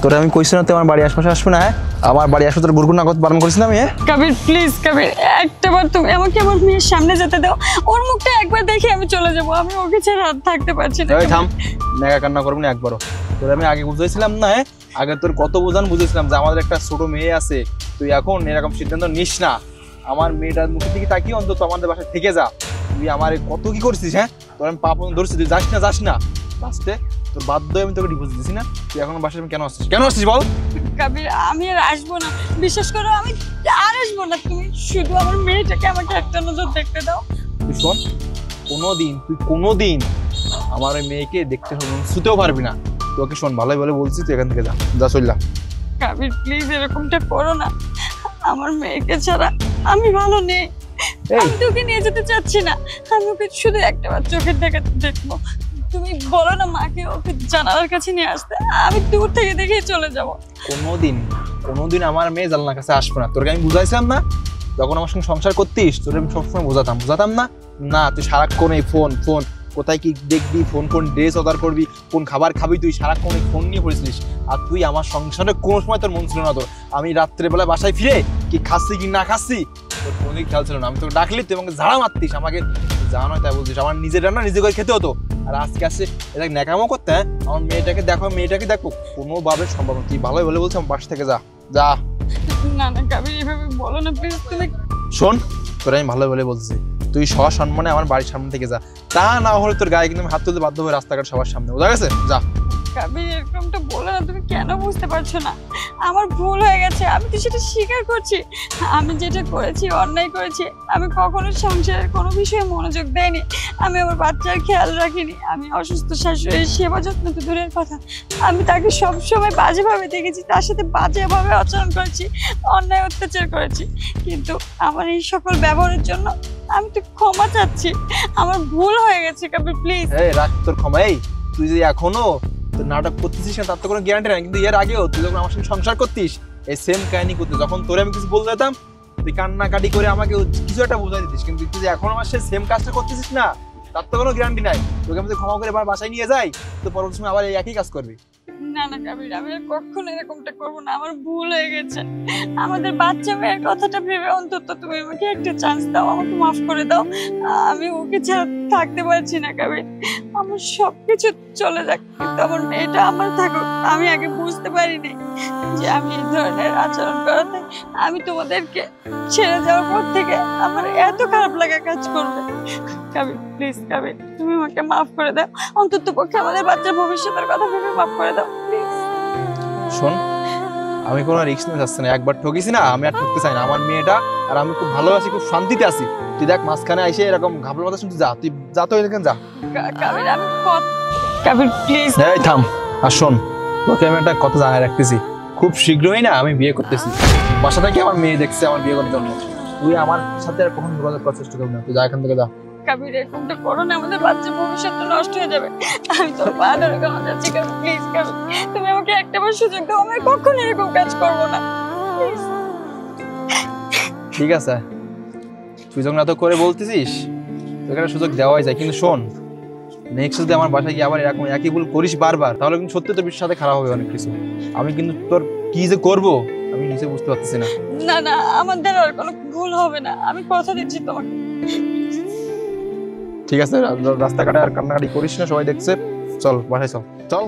তোরে আমি কইছি না তুই আমার বাড়ি আশপাশে আসবে না, আমার বাড়ি আসবে তোর গুরগুর না করতে বারণ করিস না আমি। কবির প্লিজ কবির, একটাবার তুমি আমাকে আমার মেয়ের সামনে যেতে দাও, ওর মুখটা একবার দেখে আমি চলে যাবো, আমি ওকে ছাড়া আর থাকতে পারছি না। থাম, নেগা কান্না করবি না একবারও। তোরে আমি আগে বুঝাইছিলাম না, আগে তোর কত বোঝান বুঝেছিলাম যে আমাদের একটা ছোট মেয়ে আছে, তুই এখন এরকম সিদ্ধান্ত নিস না। আমার মেয়েটার মুখের দিকে তাকিয়ে অন্তত আমাদের বাসায় থেকে যা। তুই আমার কত কি করছিস, হ্যাঁ তোর আমি পাপ ধরছি, তুই যাস না লাস্টে তোর বাধ্য আমি তোকে ডিভোর্স দিছি না। তুই এখন বাসায় কেন আসছিস বল। কবির আমি আর আসবো না, বিশ্বাস করো আমি আর আসবো না, তুমি শুধু আমার মেয়েটাকে আমাকে একটা নজর দেখতে দাও। তুই শোন, কোনোদিন আমার ওই মেয়েকে দেখতে শুতেও পারবি না। তোকে শোন ভালোই বলে বলছি, তুই এখান থেকে যা চললা। কবির প্লিজ এরকমটা করো না, আমার মেয়েকে ছাড়া আমি ভালো নেই। আমি তোকে নিয়ে যেতে চাচ্ছি না, আমি ওকে শুধু একটাবার চোখের দেখাতে দেখবো। তুমি বলো না মাকে ওকে জানালার কাছে নিয়ে আসতে, আমি দূর থেকে দেখেই চলে যাবো। কোনোদিন আমার মেয়ে জানলার কাছে আসবে না। তোকে আমি বুঝাইছিলাম না যখন আমার সঙ্গে সংসার করতিস, তোর আমি সবসময় বুঝাতাম না তুই সারাক্ষণ এই ফোন, কোথায় কি দেখবি, কোন ড্রেস অর্ডার করবি, কোন খাবার খাবি, তুই সারাক্ষণ এই ফোন নিয়ে পড়েছিলিস। আর তুই আমার সংসারে কোনো সময় তোর মন ছিল না। তোর আমি রাত্রেবেলা বাসায় ফিরে কি খাচ্ছি কি না খাচ্ছি তোর কোনোদিন খেয়াল ছিল না। আমি তোকে ডাকলি তুই আমাকে ঝাড়া মারতিস, আমাকে জানো তাই বলছিস। আমার নিজের রান্না নিজে করে খেতে হতো, আর আজকে আসছে এটা ন্যাকামো করতে। হ্যাঁ আমার মেয়েটাকে দেখো কোনোভাবে সম্ভব না। তুই ভালোই বলে বলছিস আমার বাসা থেকে যা। না কবির এভাবে বলো না প্লিজ। তুমি শোন, তোর আমি ভালোই বলে বলছি, তুই সসম্মানে আমার বাড়ির সামনে থেকে যা। তা না হলে তোর গায়ে কিন্তু আমি হাত তুলতে বাধ্য হয়ে রাস্তাঘাট সবার সামনে, বোঝা গেছে? যা। কবির এরকমটা বলো না, তুমি কেন বুঝতে পারছো না? আমার ভুল হয়ে গেছে, আমি তো সেটা স্বীকার করছি। আমি যেটা করেছি অন্যায় করেছি, আমি কখনো সংসারের কোনো বিষয়ে মনোযোগ দেইনি, আমি আমার বাচ্চার খেয়াল রাখিনি, আমি অসুস্থ শাশুড়ির সেবা যত্ন তো দূরের কথা, আমি তাকে সবসময় বাজেভাবে দেখেছি, তার সাথে বাজেভাবে আচরণ করেছি, অন্যায় অত্যাচার করেছি। কিন্তু আমার এই সকল ব্যবহারের জন্য আমি তো ক্ষমা চাচ্ছি, আমার ভুল হয়ে গেছে কবির প্লিজ। রাখ তোর ক্ষমা। তুই যদি এখনো নাটক করতেছিস না তার তো কোনো গ্যারান্টি নাই, কিন্তু এর আগেও তুই যখন আমার সঙ্গে সংসার করতিস এই সেম কাহিনী করতে, যখন তোরে আমি কিছু বলতে যেতাম তুই কান্নাকাটি করে আমাকে কিছু একটা বোঝাই দিতিস, কিন্তু তুই এখন আমার সে সেম কাজটা করতেছিস না তার তো কোনো গ্যারান্টি নাই। তোকে আমি ক্ষমা করে আবার বাসায় নিয়ে যাই, তো পরবর্তী সময় আবার এই একই কাজ করবি। না কবির, আমি আর কখনো এরকমটা করবো না, আমার ভুল হয়ে গেছে। আমাদের বাচ্চা মেয়ের কথাটা ভেবে অন্তত তুমি আমাকে একটা চান্স দাও, আমাকে মাফ করে দাও। আমি ওকে ছাড়া থাকতে পারছি না কবির, আমার সবকিছু চলে যাক কিন্তু আমার মেয়েটা আমার থাকুক। আমি আগে বুঝতে পারিনি যে আমি এই ধরনের আচরণ করাতে আমি তোমাদেরকে ছেড়ে যাওয়ার পর থেকে আমার এত খারাপ লাগা কাজ করবে। কবির প্লিজ, কবির তুমি আমাকে মাফ করে দাও, অন্তত পক্ষে আমাদের বাচ্চার ভবিষ্যতের কথা ভেবে মাফ করে দাও প্লিজ। শোন, আমি কোনো রিস্ক নিতে চাচ্ছি না, একবার ঠকিছি না, আমি আর ঠকতে চাই না। আমার মেয়েটা আর আমি খুব ভালো আছি, খুব শান্তিতে আছি। তুই দেখ মাঝখানে এসে এরকম ঘাবড়ার কথা শুনতে যা, তুই যা তো এখানে যা। কবির আমি কবির প্লিজ। এই থাম, আর শোন তোকে আমি একটা কথা জানাই রাখতেছি, খুব শীঘ্রই না আমি বিয়ে করতেছি। বাসা থেকে আমার মেয়ে দেখছে আমার বিয়ে করার জন্য। তুই আমার সাথে আর কখনো যোগাযোগ করার চেষ্টা করবি না, তুই যা এখান থেকে যা। কবির এরকমটা করো না, আমাদের বাচ্চার ভবিষ্যৎ নষ্ট হয়ে যাবে। আমি তোর পা ধরে ক্ষমা চাচ্ছি কবির প্লিজ। কবির তুমি আমাকে একটাবার সুযোগ দাও, আমি কখনো এরকম কাজ করবো না প্লিজ। ঠিক আছে, তুই যখন এত করে বলতেছিস তোকে একটা সুযোগ দেওয়াই যায়, কিন্তু শোন নেক্সট যদি আমার বাসায় গিয়ে আবার এরকম একই ভুল করিস বারবার, তাহলে কিন্তু সত্যি তোর সাথে খারাপ হবে অনেক কিছু। আমি কিন্তু তোর কি যে করবো আমি নিজে বুঝতে পারতেছি না। না আমাদের আর কোনো ভুল হবে না, আমি কথা দিচ্ছি তোমাকে। ঠিক আছে, রাস্তাঘাটে আর কান্নাকাটি করিস না, সবাই দেখছে। চল বাসায় চল।